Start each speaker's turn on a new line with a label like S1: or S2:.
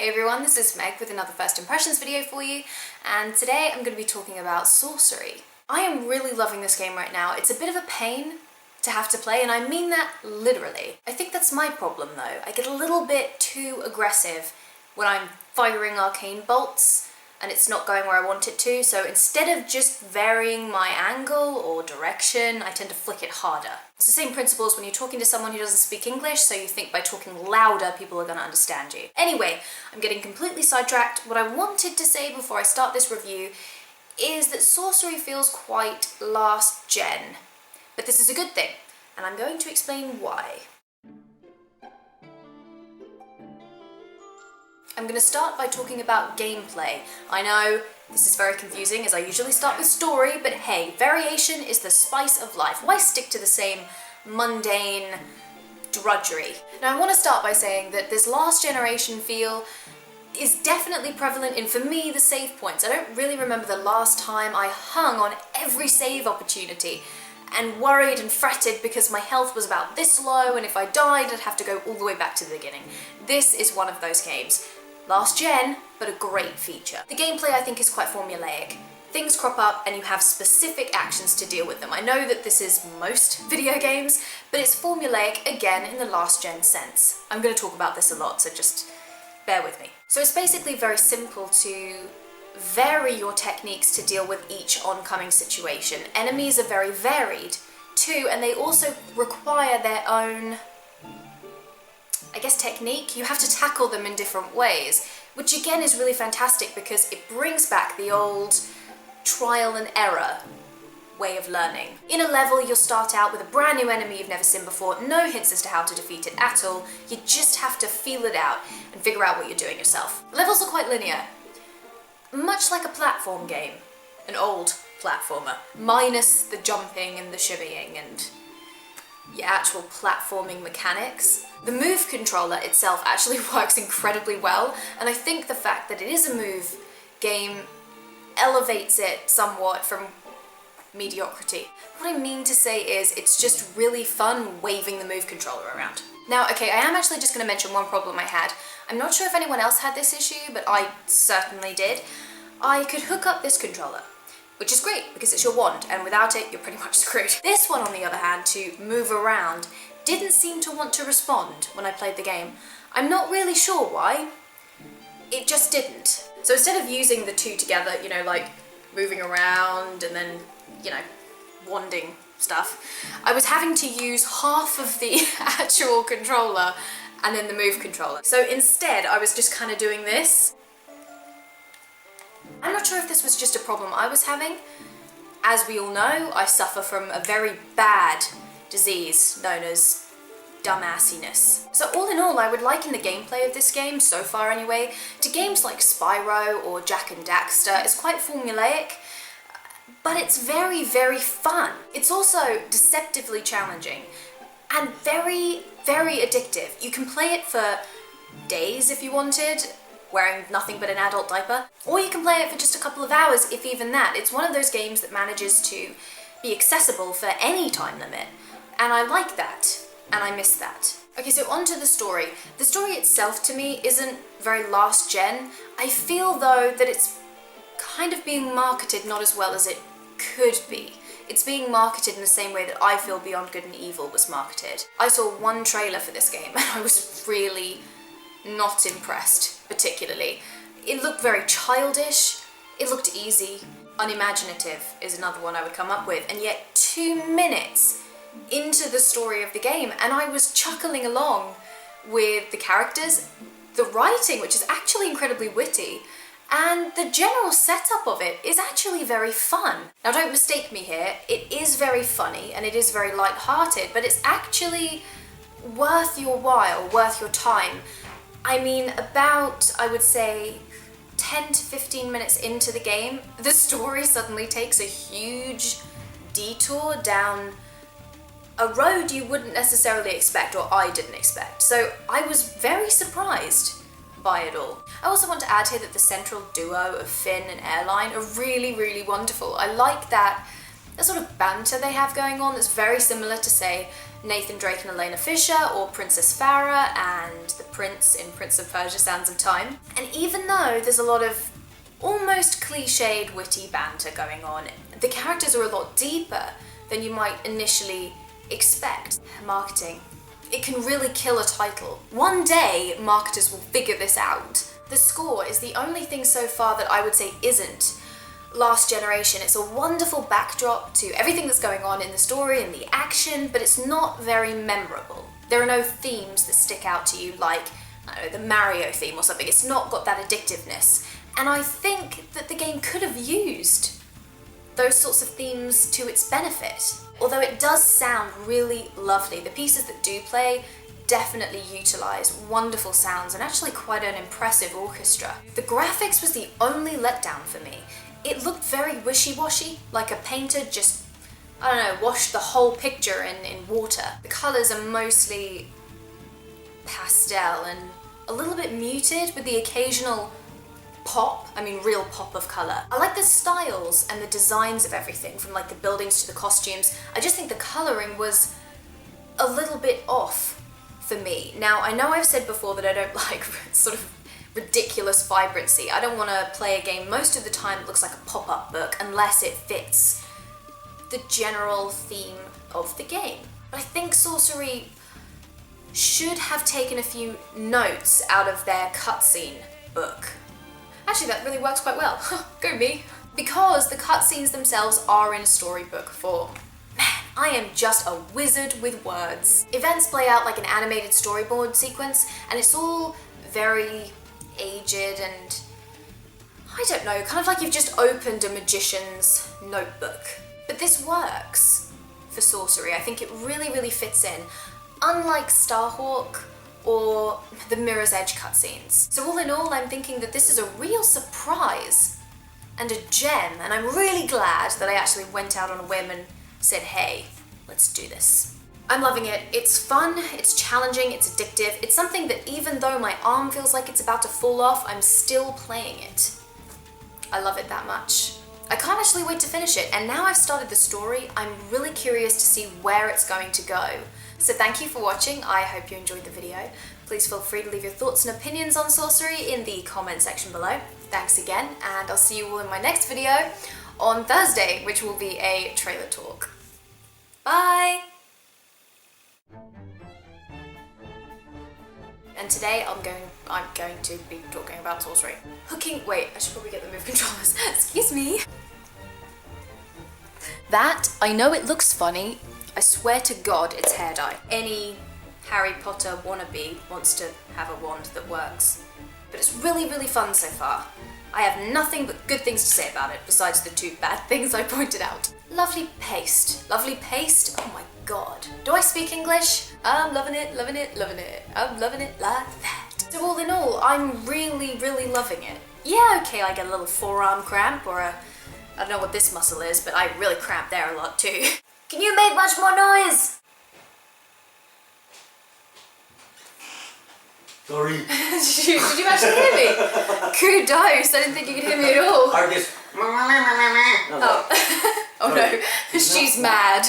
S1: Hey everyone, this is Meg with another first impressions video for you, and today I'm going to be talking about Sorcery. I am really loving this game right now. It's a bit of a pain to have to play, and I mean that literally. I think that's my problem though. I get a little bit too aggressive when I'm firing arcane bolts and it's not going where I want it to, so instead of just varying my angle or direction, I tend to flick it harder. It's the same principles when you're talking to someone who doesn't speak English, so you think by talking louder people are going to understand you. Anyway, I'm getting completely sidetracked. What I wanted to say before I start this review is that Sorcery feels quite last gen, but this is a good thing, and I'm going to explain why. I'm going to start by talking about gameplay. I know this is very confusing as I usually start with story, but hey, variation is the spice of life. Why stick to the same mundane drudgery? Now I want to start by saying that this last generation feel is definitely prevalent in, for me, the save points. I don't really remember the last time I hung on every save opportunity and worried and fretted because my health was about this low and if I died I'd have to go all the way back to the beginning. This is one of those games. Last gen, but a great feature. The gameplay I think is quite formulaic. Things crop up and you have specific actions to deal with them. I know that this is most video games, but it's formulaic again in the last gen sense. I'm going to talk about this a lot, so just bear with me. So it's basically very simple to vary your techniques to deal with each oncoming situation. Enemies are very varied too, and they also require their own, I guess, technique. You have to tackle them in different ways, which again is really fantastic because it brings back the old trial and error way of learning. In a level, you'll start out with a brand new enemy you've never seen before, no hints as to how to defeat it at all. You just have to feel it out and figure out what you're doing yourself. Levels are quite linear, much like a platform game, an old platformer, minus the jumping and the shimmying and your actual platforming mechanics. The move controller itself actually works incredibly well, and I think the fact that it is a move game elevates it somewhat from mediocrity. What I mean to say is it's just really fun waving the move controller around. Now, okay, I am actually just going to mention one problem I had. I'm not sure if anyone else had this issue, but I certainly did. I could hook up this controller, which is great because it's your wand, and without it, you're pretty much screwed. This one, on the other hand, to move around, didn't seem to want to respond when I played the game. I'm not really sure why. It just didn't. So instead of using the two together, you know, like moving around and then, you know, wanding stuff, I was having to use half of the actual controller and then the move controller. So instead, I was just kind of doing this. I'm not sure if this was just a problem I was having. As we all know, I suffer from a very bad disease known as dumbassiness. So all in all, I would liken the gameplay of this game, so far anyway, to games like Spyro or Jak and Daxter. It's quite formulaic, but it's very, very fun. It's also deceptively challenging and very, very addictive. You can play it for days if you wanted, wearing nothing but an adult diaper, or you can play it for just a couple of hours, if even that. It's one of those games that manages to be accessible for any time limit, and I like that, and I miss that. Okay, so on to the story. The story itself, to me, isn't very last gen. I feel, though, that it's kind of being marketed not as well as it could be. It's being marketed in the same way that I feel Beyond Good and Evil was marketed. I saw one trailer for this game, and I was really not impressed, particularly. It looked very childish, it looked easy. Unimaginative is another one I would come up with, and yet 2 minutes into the story of the game, and I was chuckling along with the characters, the writing, which is actually incredibly witty, and the general setup of it is actually very fun. Now don't mistake me here, it is very funny and it is very light-hearted, but it's actually worth your while, worth your time. I mean, about, I would say, 10 to 15 minutes into the game, the story suddenly takes a huge detour down a road you wouldn't necessarily expect, or I didn't expect. So I was very surprised by it all. I also want to add here that the central duo of Finn and Airline are really, really wonderful. I like that sort of banter they have going on that's very similar to, say, Nathan Drake and Elena Fisher, or Princess Farah and the Prince in Prince of Persia: Sands of Time. And even though there's a lot of almost cliched, witty banter going on, the characters are a lot deeper than you might initially expect. Marketing. It can really kill a title. One day, marketers will figure this out. The score is the only thing so far that I would say isn't Last Generation. It's a wonderful backdrop to everything that's going on in the story and the action, but it's not very memorable. There are no themes that stick out to you like, I don't know, the Mario theme or something. It's not got that addictiveness. And I think that the game could have used those sorts of themes to its benefit. Although it does sound really lovely, the pieces that do play definitely utilise wonderful sounds and actually quite an impressive orchestra. The graphics was the only letdown for me. It looked very wishy-washy, like a painter just, I don't know, washed the whole picture in water. The colours are mostly pastel and a little bit muted with the occasional pop, I mean real pop of colour. I like the styles and the designs of everything, from like the buildings to the costumes. I just think the colouring was a little bit off for me. Now, I know I've said before that I don't like sort of ridiculous vibrancy. I don't want to play a game most of the time that looks like a pop-up book unless it fits the general theme of the game. But I think Sorcery should have taken a few notes out of their cutscene book. Actually, that really works quite well. Go me. Because the cutscenes themselves are in storybook form. Man, I am just a wizard with words. Events play out like an animated storyboard sequence, and it's all very aged and, I don't know, kind of like you've just opened a magician's notebook. But this works for Sorcery. I think it really, really fits in. Unlike Starhawk or the Mirror's Edge cutscenes. So all in all, I'm thinking that this is a real surprise and a gem, and I'm really glad that I actually went out on a whim and said, hey, let's do this. I'm loving it. It's fun, it's challenging, it's addictive. It's something that even though my arm feels like it's about to fall off, I'm still playing it. I love it that much. I can't actually wait to finish it, and now I've started the story, I'm really curious to see where it's going to go. So thank you for watching, I hope you enjoyed the video. Please feel free to leave your thoughts and opinions on Sorcery in the comment section below. Thanks again, and I'll see you all in my next video on Thursday, which will be a trailer talk. Bye! And today I'm going to be talking about Sorcery. Wait, I should probably get the move controllers. Excuse me. That, I know it looks funny, I swear to God it's hair dye. Any Harry Potter wannabe wants to have a wand that works. But it's really, really fun so far. I have nothing but good things to say about it, besides the two bad things I pointed out. Lovely paste. Lovely paste? Oh my God. Do I speak English? I'm loving it, loving it, loving it. I'm loving it like that. So all in all, I'm really, really loving it. Yeah, okay, I get a little forearm cramp, or I don't know what this muscle is, but I really cramp there a lot too. Can you make much more noise?
S2: Sorry.
S1: Did you actually hear me? Kudos, I didn't think you could hear me at all.
S2: Or just...
S1: Oh, oh no, she's mad.